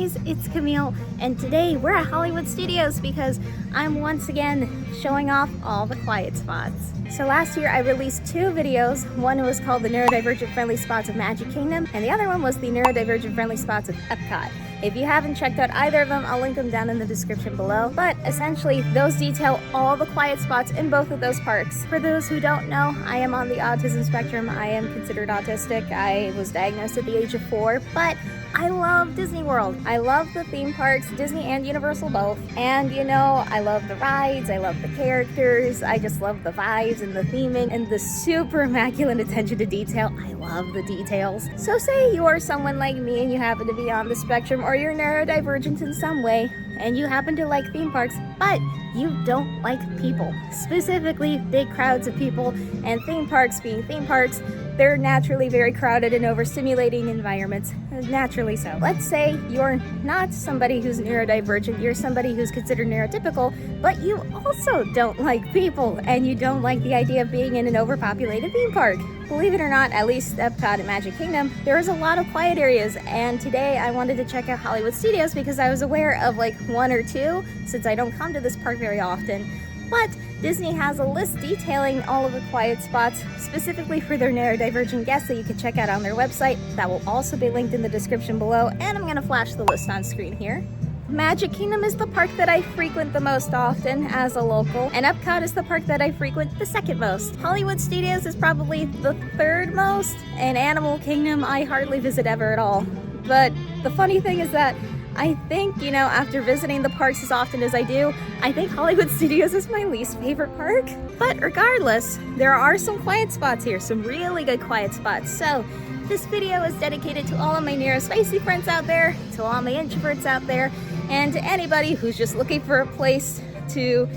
guys, it's Camille, and today we're at Hollywood Studios because I'm once again showing off all the quiet spots. So last year I released 2 videos. One was called the Neurodivergent-Friendly spots of Magic Kingdom, and the other one was the Neurodivergent-Friendly spots of Epcot. If you haven't checked out either of them, I'll link them down in the description below. But essentially, those detail all the quiet spots in both of those parks. For those who don't know, I am on the autism spectrum. I am considered autistic. I was diagnosed at the age of 4, but I love Disney World. I love the theme parks, Disney and Universal both. And you know, I love the rides, I love the characters, I just love the vibes and the theming and the super immaculate attention to detail. I love the details. So say you are someone like me and you happen to be on the spectrum, or you're neurodivergent in some way, and you happen to like theme parks, but you don't like people. Specifically, big crowds of people, and theme parks being theme parks, they're naturally very crowded and overstimulating environments, naturally so. Let's say you're not somebody who's neurodivergent, you're somebody who's considered neurotypical, but you also don't like people, and you don't like the idea of being in an overpopulated theme park. Believe it or not, at least Epcot and Magic Kingdom, there is a lot of quiet areas, and today I wanted to check out Hollywood Studios because I was aware of like 1 or 2, since I don't come to this park very often. But Disney has a list detailing all of the quiet spots specifically for their neurodivergent guests that you can check out on their website. That will also be linked in the description below, and I'm going to flash the list on screen here. Magic Kingdom is the park that I frequent the most often as a local, and Epcot is the park that I frequent the second most. Hollywood Studios is probably the 3rd most, and Animal Kingdom I hardly visit ever at all. But the funny thing is that I think, you know, after visiting the parks as often as I do, I think Hollywood Studios is my least favorite park. But regardless, there are some quiet spots here, some really good quiet spots. So this video is dedicated to all of my neurospicy friends out there, to all my introverts out there, and to anybody who's just looking for a place to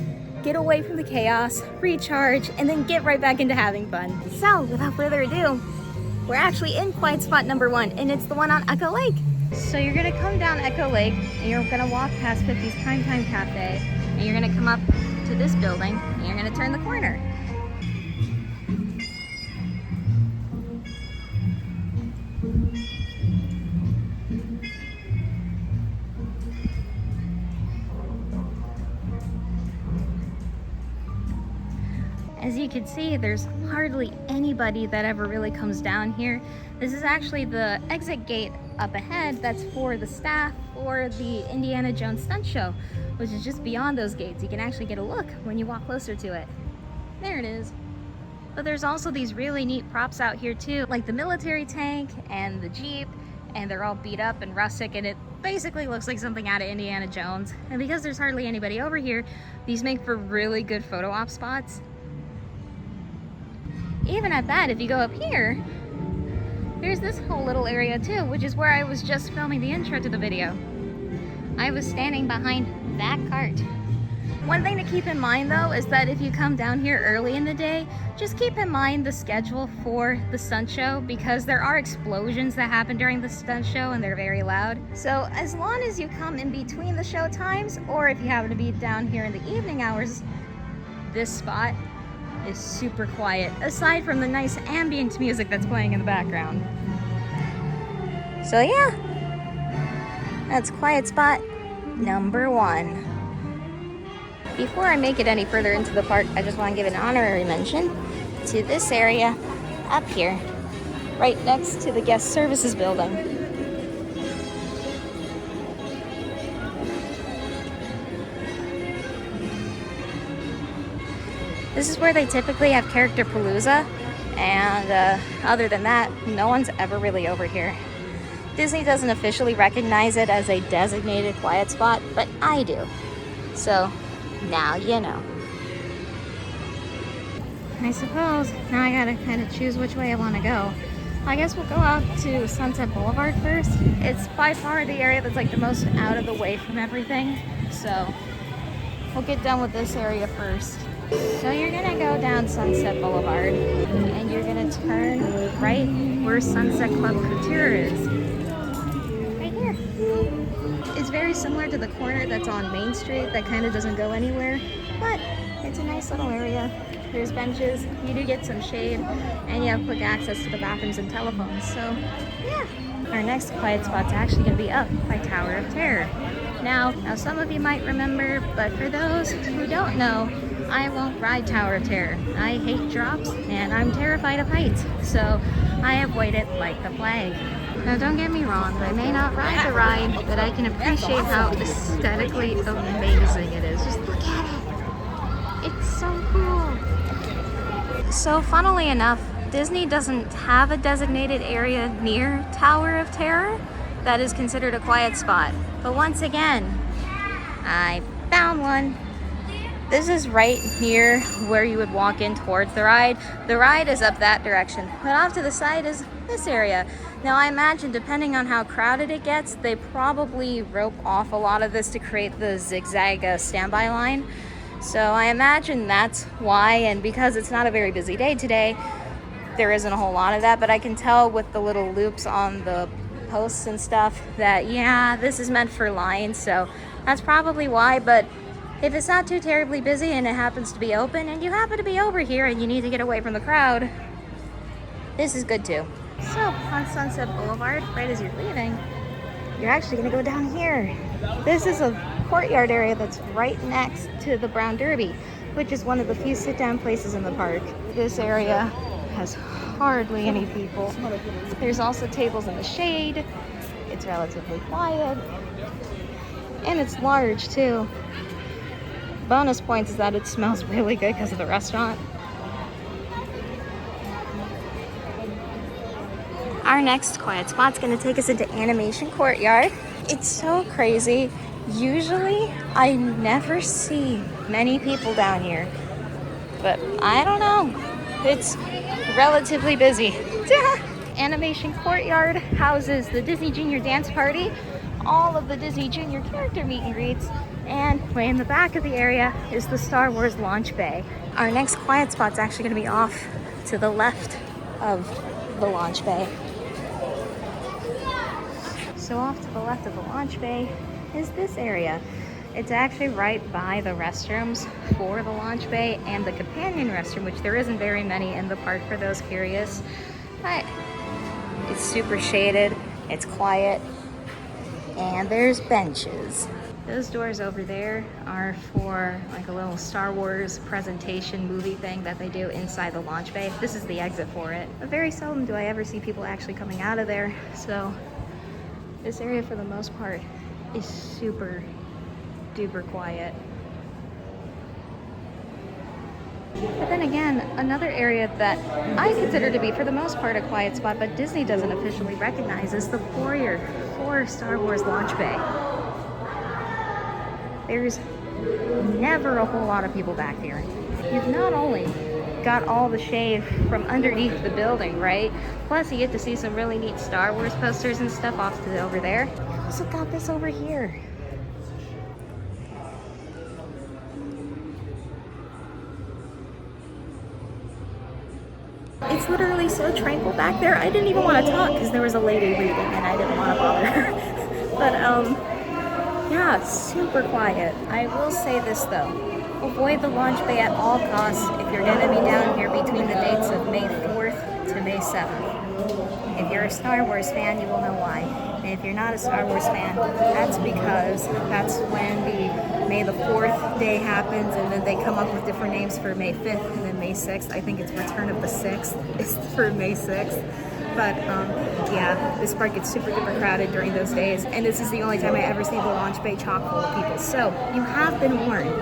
get away from the chaos, recharge, and then get right back into having fun. So without further ado, we're actually in quiet spot number 1, and it's the one on Echo Lake. So you're gonna come down Echo Lake, and you're gonna walk past 50's Primetime Cafe, and you're gonna come up to this building, and you're gonna turn the corner. As you can see, there's hardly anybody that ever really comes down here. This is actually the exit gate up ahead that's for the staff for the Indiana Jones stunt show, which is just beyond those gates. You can actually get a look when you walk closer to it. There it is. But there's also these really neat props out here too, like the military tank and the Jeep, and they're all beat up and rustic, and it basically looks like something out of Indiana Jones. And because there's hardly anybody over here, these make for really good photo op spots. Even at that, if you go up here, there's this whole little area too, which is where I was just filming the intro to the video. I was standing behind that cart. One thing to keep in mind though is that if you come down here early in the day, just keep in mind the schedule for the stunt show, because there are explosions that happen during the stunt show and they're very loud. So as long as you come in between the show times, or if you happen to be down here in the evening hours, this spot is super quiet, aside from the nice ambient music that's playing in the background. So yeah, that's quiet spot number 1. Before I make it any further into the park, I just want to give an honorary mention to this area up here, right next to the guest services building. This is where they typically have character palooza, and other than that, no one's ever really over here. Disney doesn't officially recognize it as a designated quiet spot, but I do. So now you know. I suppose now I gotta kind of choose which way I want to go. I guess we'll go out to Sunset Boulevard first. It's by far the area that's like the most out of the way from everything, so we'll get done with this area first. So you're gonna go down Sunset Boulevard, and you're gonna turn right where Sunset Club Couture is. Right here. It's very similar to the corner that's on Main Street that kind of doesn't go anywhere, but it's a nice little area. There's benches, you do get some shade, and you have quick access to the bathrooms and telephones. So yeah, Our next quiet spot's actually going to be up by Tower of Terror. Now some of you might remember, but for those who don't know, I won't ride Tower of Terror. I hate drops and I'm terrified of heights, so I avoid it like the plague. Now don't get me wrong, I may not ride the ride, but I can appreciate how aesthetically amazing it is. Just look at it. It's so cool. So funnily enough, Disney doesn't have a designated area near Tower of Terror that is considered a quiet spot. But once again, I found one. This is right near where you would walk in towards the ride. The ride is up that direction, but off to the side is this area. Now I imagine depending on how crowded it gets, they probably rope off a lot of this to create the zigzag standby line. So I imagine that's why, and because it's not a very busy day today, there isn't a whole lot of that, but I can tell with the little loops on the posts and stuff that, yeah, this is meant for lines, so that's probably why. But if it's not too terribly busy and it happens to be open and you happen to be over here and you need to get away from the crowd, this is good too. So on Sunset Boulevard, right as you're leaving, you're actually gonna go down here. This is a courtyard area that's right next to the Brown Derby, which is one of the few sit-down places in the park. This area has hardly any people. There's also tables in the shade. It's relatively quiet. And it's large too. Bonus points is that it smells really good because of the restaurant. Our next quiet spot's gonna take us into Animation Courtyard. It's so crazy. Usually I never see many people down here, but I don't know. It's relatively busy. Animation Courtyard houses the Disney Junior Dance Party, all of the Disney Junior character meet and greets, and way in the back of the area is the Star Wars Launch Bay. Our next quiet spot's actually going to be off to the left of the Launch Bay. So off to the left of the Launch Bay is this area. It's actually right by the restrooms for the Launch Bay and the companion restroom, which there isn't very many in the park for those curious. But it's super shaded, it's quiet, and there's benches. Those doors over there are for like a little Star Wars presentation movie thing that they do inside the Launch Bay. This is the exit for it. But very seldom do I ever see people actually coming out of there. So this area for the most part is super duper quiet. But then again, another area that I consider to be for the most part a quiet spot, but Disney doesn't officially recognize, is the foyer for Star Wars Launch Bay. There's never a whole lot of people back here. You've not only got all the shade from underneath the building, right? Plus you get to see some really neat Star Wars posters and stuff off to over there. You also got this over here. It's literally so tranquil back there. I didn't even want to talk because there was a lady reading and I didn't want to bother her. But yeah, super quiet. I will say this though, avoid the Launch Bay at all costs if you're going to be down here between the dates of May 4th to May 7th. If you're a Star Wars fan, you will know why. And if you're not a Star Wars fan, that's because that's when the May the 4th day happens, and then they come up with different names for May 5th and then May 6th. I think it's Return of the 6th is for May 6th. But yeah, this park gets super duper crowded during those days, and this is the only time I ever see the Launch Bay chock full of people. So you have been warned.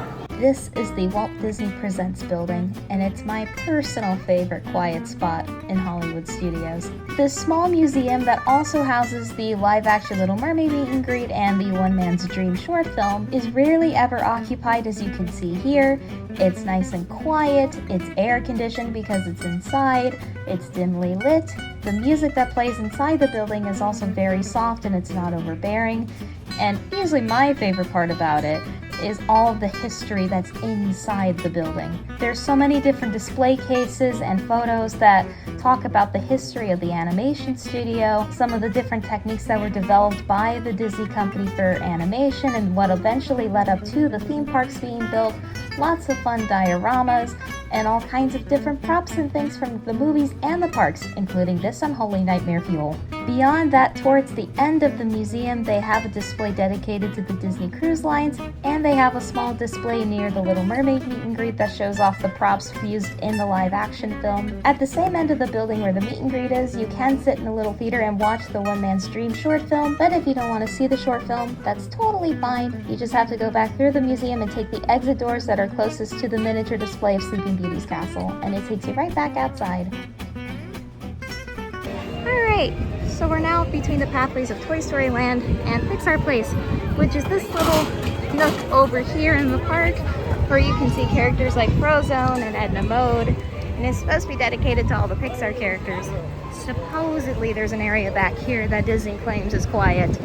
This is the Walt Disney Presents Building, and it's my personal favorite quiet spot in Hollywood Studios. This small museum that also houses the live-action Little Mermaid meet and greet and the One Man's Dream short film is rarely ever occupied, as you can see here. It's nice and quiet, it's air-conditioned because it's inside, it's dimly lit. The music that plays inside the building is also very soft and it's not overbearing. And usually my favorite part about it is all of the history that's inside the building. There's so many different display cases and photos that talk about the history of the animation studio, some of the different techniques that were developed by the Disney company for animation and what eventually led up to the theme parks being built, lots of fun dioramas, and all kinds of different props and things from the movies and the parks, including this Unholy Nightmare fuel. Beyond that, towards the end of the museum, they have a display dedicated to the Disney Cruise Lines, and they have a small display near the Little Mermaid meet and greet that shows off the props used in the live action film. At the same end of the building where the meet and greet is, you can sit in a little theater and watch the One Man's Dream short film, but if you don't want to see the short film, that's totally fine. You just have to go back through the museum and take the exit doors that are closest to the miniature display of Sleeping Beauty's castle, and it takes you right back outside. Alright, so we're now between the pathways of Toy Story Land and Pixar Place, which is this little nook over here in the park where you can see characters like Frozone and Edna Mode, and it's supposed to be dedicated to all the Pixar characters. Supposedly there's an area back here that Disney claims is quiet.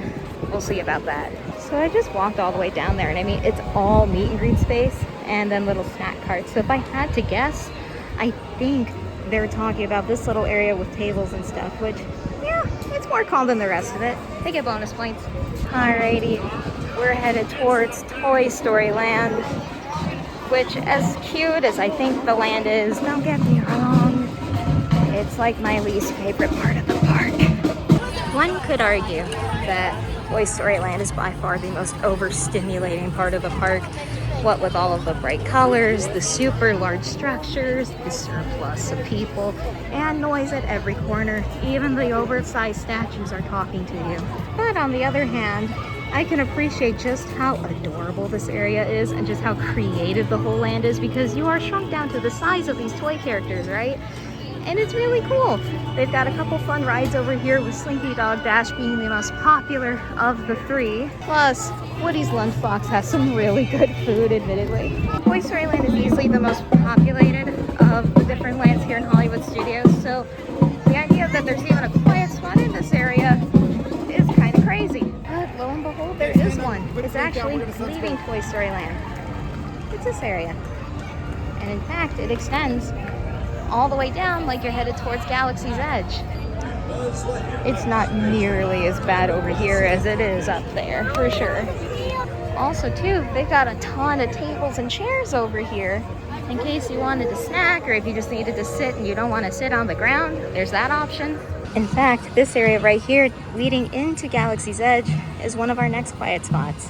We'll see about that. So I just walked all the way down there, and I mean, it's all meet and greet space and then little snack carts. So if I had to guess, I think they're talking about this little area with tables and stuff, which, yeah, it's more calm than the rest of it. They get bonus points. Alrighty, we're headed towards Toy Story Land, which, as cute as I think the land is, don't get me wrong, it's like my least favorite part of the park. One could argue that Toy Story Land is by far the most overstimulating part of the park. What with all of the bright colors, the super large structures, the surplus of people, and noise at every corner. Even the oversized statues are talking to you. But on the other hand, I can appreciate just how adorable this area is and just how creative the whole land is, because you are shrunk down to the size of these toy characters, right? And it's really cool. They've got a couple fun rides over here, with Slinky Dog Dash being the most popular of the three. Plus, Woody's Lunchbox has some really good food, admittedly. Toy Story Land is easily the most populated of the different lands here in Hollywood Studios, so the idea that there's even a quiet spot in this area is kind of crazy. But lo and behold, there is one. It's actually leaving Toy Story Land. It's this area. And in fact, it extends all the way down like you're headed towards Galaxy's Edge. It's not nearly as bad over here as it is up there, for sure. Also too, they've got a ton of tables and chairs over here in case you wanted to snack, or if you just needed to sit and you don't want to sit on the ground, there's that option. In fact, this area right here leading into Galaxy's Edge is one of our next quiet spots.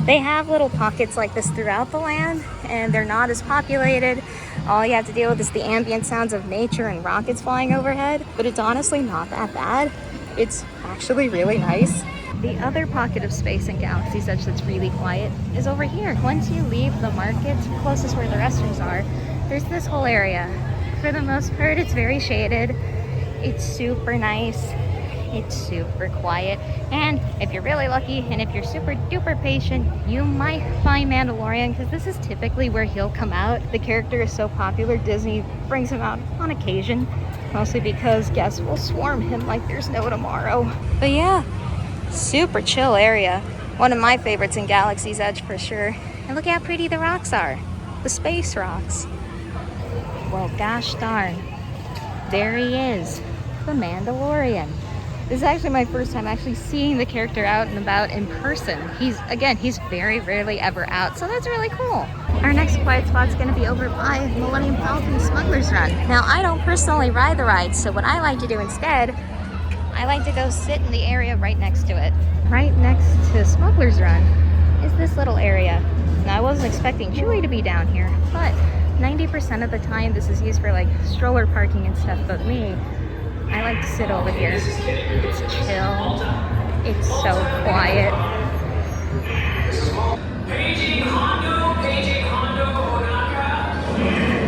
They have little pockets like this throughout the land, and they're not as populated. All you have to deal with is the ambient sounds of nature and rockets flying overhead, but it's honestly not that bad. It's actually really nice. The other pocket of space in Galaxy's Edge that's really quiet is over here. Once you leave the market, closest where the restrooms are, there's this whole area. For the most part, it's very shaded. It's super nice. It's super quiet, and if you're really lucky and if you're super duper patient, you might find Mandalorian, because this is typically where he'll come out. The character is so popular, Disney brings him out on occasion, mostly because guests will swarm him like there's no tomorrow. But yeah, super chill area. One of my favorites in Galaxy's Edge for sure. And look how pretty the rocks are, the space rocks. Well, gosh darn, there he is, the Mandalorian. This is actually my first time actually seeing the character out and about in person. He's very rarely ever out, so that's really cool. Our next quiet spot's gonna be over by Millennium Falcon Smuggler's Run. Now, I don't personally ride the ride, so what I like to do instead, I like to go sit in the area right next to it. Right next to Smuggler's Run is this little area. Now, I wasn't expecting Chewie to be down here, but 90% of the time this is used for like stroller parking and stuff, but me, I like to sit over here. It's chill. It's so quiet. Paging Hondo,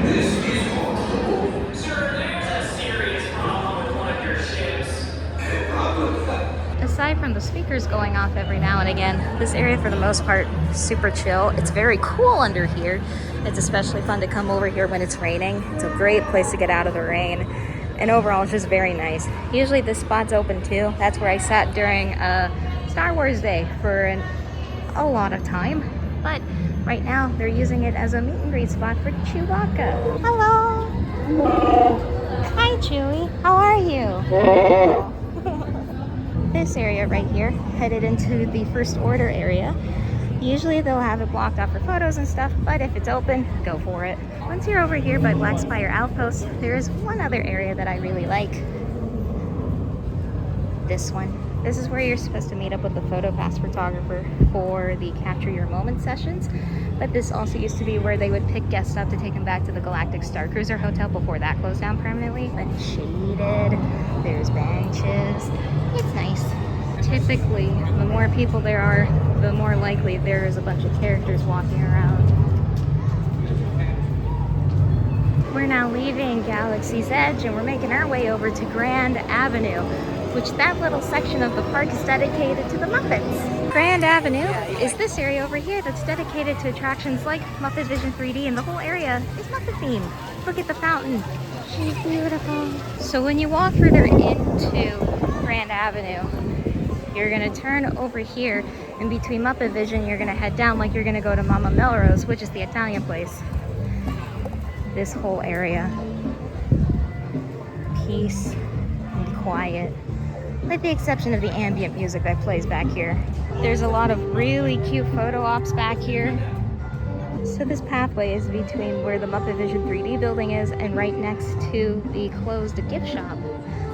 This is Hondo. Sir, there's a serious problem with one of your ships. Aside from the speakers going off every now and again, this area for the most part is super chill. It's very cool under here. It's especially fun to come over here when it's raining. It's a great place to get out of the rain. And overall, it's just very nice. Usually this spot's open too. That's where I sat during Star Wars Day for a lot of time. but right now they're using it as a meet and greet spot for Chewbacca. Hello! Hi Chewie, how are you? This area right here, headed into the First Order area. Usually they'll have it blocked off for photos and stuff, but if it's open, go for it. Once you're over here by Black Spire Outpost, there is one other area that I really like. This one. This is where you're supposed to meet up with the Photopass photographer for the Capture Your Moment sessions. But this also used to be where they would pick guests up to take them back to the Galactic Star Cruiser Hotel before that closed down permanently. But it's shaded, there's benches, it's nice. Typically, the more people there are, the more likely there is a bunch of characters walking around. We're now leaving Galaxy's Edge and we're making our way over to Grand Avenue, which that little section of the park is dedicated to the Muppets. Grand Avenue is this area over here that's dedicated to attractions like Muppet Vision 3D, and the whole area is Muppet themed. Look at the fountain. She's beautiful. So when you walk further into Grand Avenue, you're gonna turn over here, and between Muppet Vision, you're gonna head down like you're gonna go to Mama Melrose, which is the Italian place. This whole area, peace and quiet, with the exception of the ambient music that plays back here. There's a lot of really cute photo ops back here. So this pathway is between where the Muppet Vision 3D building is and right next to the closed gift shop.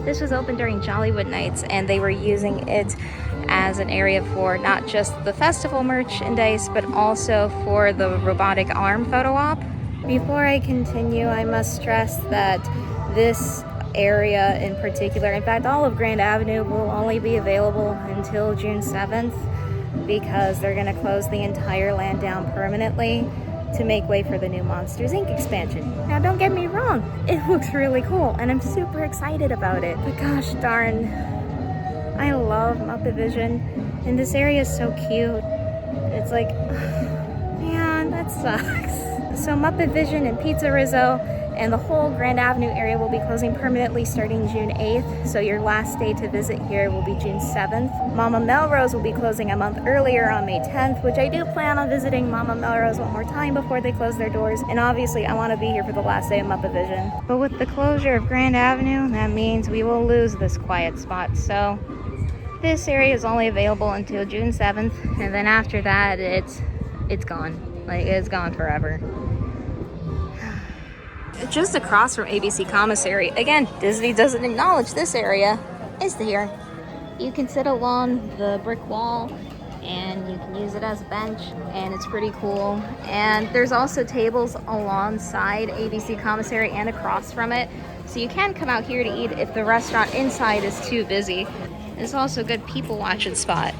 This was open during Jollywood Nights, and they were using it as an area for not just the festival merchandise, but also for the robotic arm photo op. Before I continue, I must stress that this area in particular, in fact all of Grand Avenue, will only be available until June 7th because they're going to close the entire land down permanently to make way for the new Monsters Inc. expansion. Now don't get me wrong, it looks really cool and I'm super excited about it, but gosh darn, I love Muppet Vision and this area is so cute. It's like, man, that sucks. So Muppet Vision and Pizza Rizzo and the whole Grand Avenue area will be closing permanently starting June 8th, so your last day to visit here will be June 7th. Mama Melrose will be closing a month earlier on May 10th, which I do plan on visiting Mama Melrose one more time before they close their doors, and obviously I want to be here for the last day of Muppet Vision. But with the closure of Grand Avenue, that means we will lose this quiet spot, so this area is only available until June 7th, and then after that, it's gone. Like, it's gone forever. Just across from ABC Commissary, again, Disney doesn't acknowledge this area is here. You can sit along the brick wall and you can use it as a bench, and it's pretty cool. And there's also tables alongside ABC Commissary and across from it, so you can come out here to eat if the restaurant inside is too busy. It's also a good people watching spot.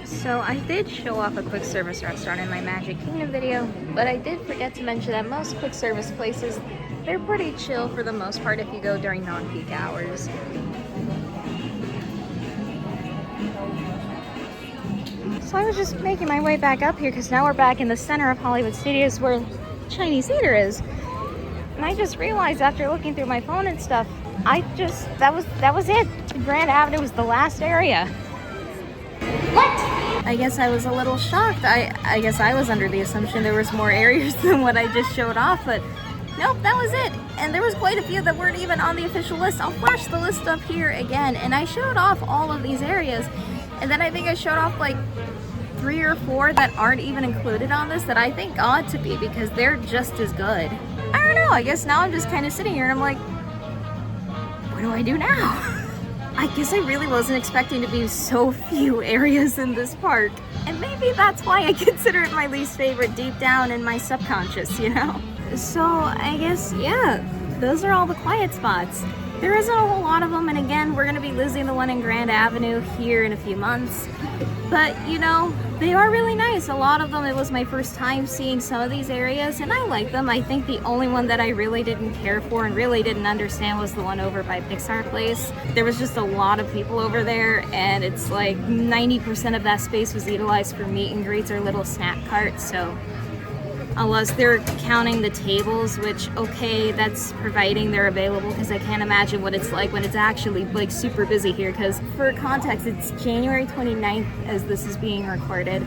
So I did show off a quick service restaurant in my Magic Kingdom video, but I did forget to mention that most quick service places, they're pretty chill for the most part if you go during non-peak hours. So I was just making my way back up here because now we're back in the center of Hollywood Studios where Chinese theater is. And I just realized after looking through my phone and stuff, that was it. Grand Avenue was the last area. What? I guess I was a little shocked. I guess I was under the assumption there was more areas than what I just showed off, but nope, that was it. And there was quite a few that weren't even on the official list. I'll flash the list up here again, and I showed off all of these areas, and then I think I showed off like 3 or 4 that aren't even included on this that I think ought to be because they're just as good. I don't know, I guess now I'm just kind of sitting here and I'm like, what do I do now? I guess I really wasn't expecting to be so few areas in this park. And maybe that's why I consider it my least favorite deep down in my subconscious, you know? So I guess, yeah, those are all the quiet spots. There isn't a whole lot of them, and again, we're gonna be losing the one in Grand Avenue here in a few months. But, you know, they are really nice. A lot of them, it was my first time seeing some of these areas, and I like them. I think the only one that I really didn't care for and really didn't understand was the one over by Pixar Place. There was just a lot of people over there, and it's like 90% of that space was utilized for meet and greets or little snack carts, so unless they're counting the tables, which, okay, that's providing they're available, because I can't imagine what it's like when it's actually like super busy here. Because for context, it's January 29th as this is being recorded,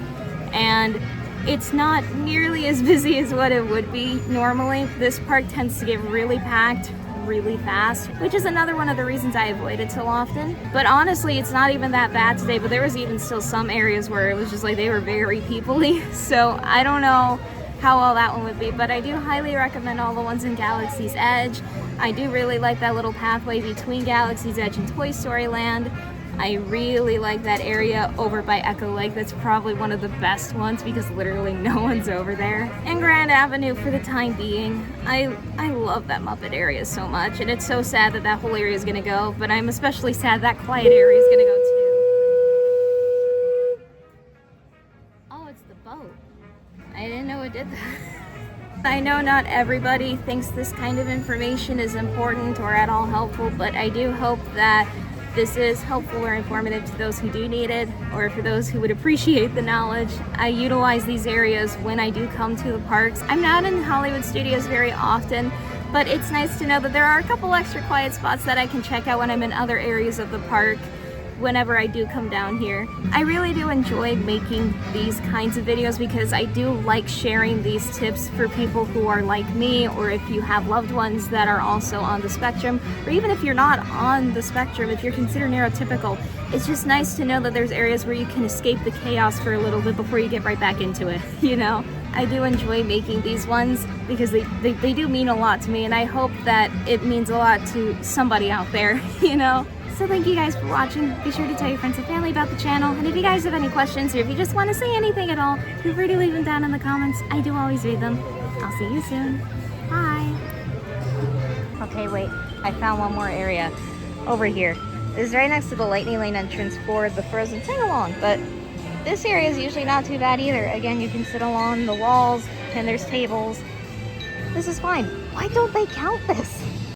and it's not nearly as busy as what it would be normally. This park tends to get really packed really fast, which is another one of the reasons I avoid it so often. But honestly, it's not even that bad today, but there was even still some areas where it was just like they were very people-y. So I don't know how all that one would be, but I do highly recommend all the ones in Galaxy's Edge. I do really like that little pathway between Galaxy's Edge and Toy Story Land. I really like that area over by Echo Lake. That's probably one of the best ones because literally no one's over there. And Grand Avenue for the time being. I love that Muppet area so much, and it's so sad that that whole area is gonna go, but I'm especially sad that quiet area is gonna go too. Oh, it's the boat. I didn't know it did that. I know not everybody thinks this kind of information is important or at all helpful, but I do hope that this is helpful or informative to those who do need it, or for those who would appreciate the knowledge. I utilize these areas when I do come to the parks. I'm not in Hollywood Studios very often, but it's nice to know that there are a couple extra quiet spots that I can check out when I'm in other areas of the park whenever I do come down here. I really do enjoy making these kinds of videos because I do like sharing these tips for people who are like me, or if you have loved ones that are also on the spectrum, or even if you're not on the spectrum, if you're considered neurotypical, it's just nice to know that there's areas where you can escape the chaos for a little bit before you get right back into it, you know? I do enjoy making these ones because they do mean a lot to me, and I hope that it means a lot to somebody out there, you know? So thank you guys for watching. Be sure to tell your friends and family about the channel. And if you guys have any questions, or if you just want to say anything at all, feel free to leave them down in the comments. I do always read them. I'll see you soon. Bye. Okay, wait. I found one more area over here. This is right next to the Lightning Lane entrance for the Frozen sing-along. But this area is usually not too bad either. Again, you can sit along the walls, and there's tables. This is fine. Why don't they count this?